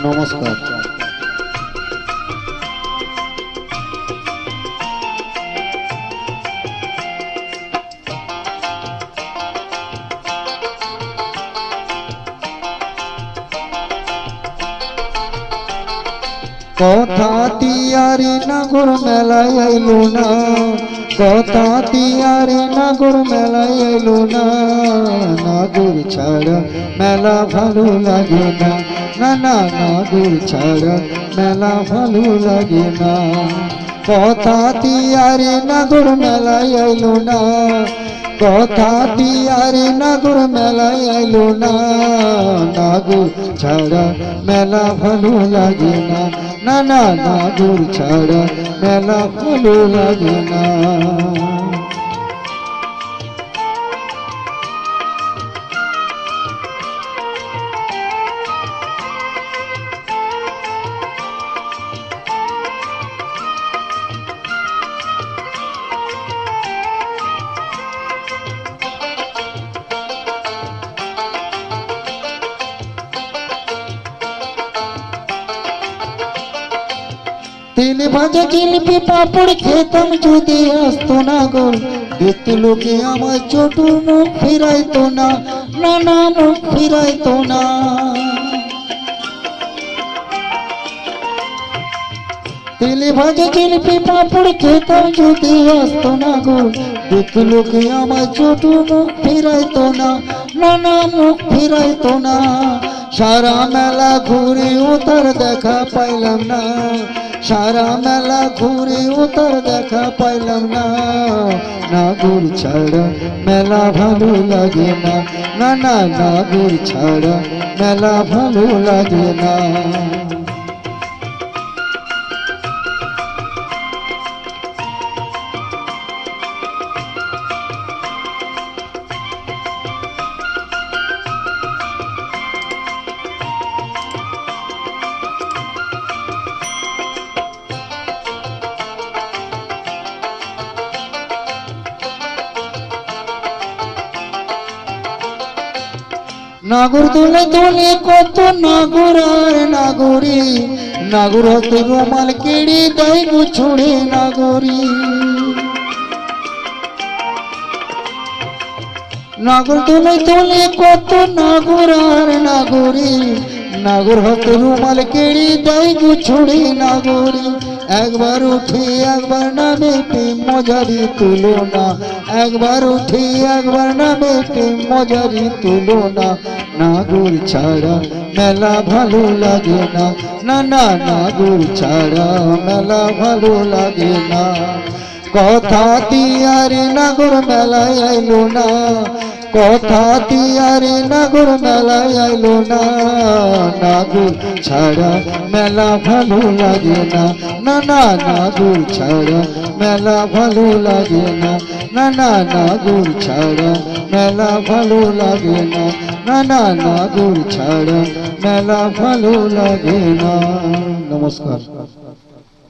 নমস্কার। কথা তিয়ারি নাগর মেলায় আইলো না, কথা তিয়ারি নাগর মেলায় আইলো না, নাগর ছাড়া মেলা ভালো লাগে না, না না নাগর ছাড়া মেলা ভালো লাগে না। কথা তিয়ারি নাগর মেলায় আইলো না, কথা তিয়ারি নাগর মেলায় আইলো না, নাগর ছাড়া মেলা ভালো লাগে না, না না নাগর ছাড়া মেলা ভালো লাগে না। তেলে ভাজা জিলিপি পাপড় খেতাম যদি আসতো না গো, দেখতে লোকে আমার ছোটু মুখ ফিরাইতো না, না না মুখ ফিরাইতো না। তেলে ভাজা জিলিপি পাপড় খেতাম যদি আসতো না গো, দেখতে লোকে আমার ছোটু মুখ ফিরাইতো না, না না মুখ ফিরাইতো না। সারা মেলা ঘুরেও তার দেখা পাইলাম না, সারা মেলা ঘুরেও তার দেখা পাইলাম না, নাগর ছাড়া মেলা ভালো লাগে না, না না নাগর ছাড়া মেলা ভালো লাগে না। নাগর দোলে দোলে কত নাগর আর নাগরি, নাগর হতে রুমাল কেড়ে দেয় গো ছুড়ে নাগরি। নাগর দোলে দোলে কত নাগর আর নাগরি, নাগর হতে রুমাল কেড়ে দেয় গো ছুড়ে নাগরি। একবার উঠে একবার নামে প্রেম মজারি তুলনা, একবার উঠে একবার নামে প্রেম মজারি তুলনা, নাগর ছাড়া মেলা ভালো লাগে না, না না নাগর ছাড়া মেলা ভালো লাগে না। কথা তিয়ারি নাগর মেলায় আইলো না, কথা তিয়ারি নাগর মেলায় আইলো না, নাগর ছাড়া মেলা ভালো লাগে না, না না নাগর ছাড়া মেলা ভালো লাগে না, না না নাগর ছাড়া মেলা ভালো লাগে না, না না নাগর ছাড়া মেলা ভালো লাগে না। নমস্কার।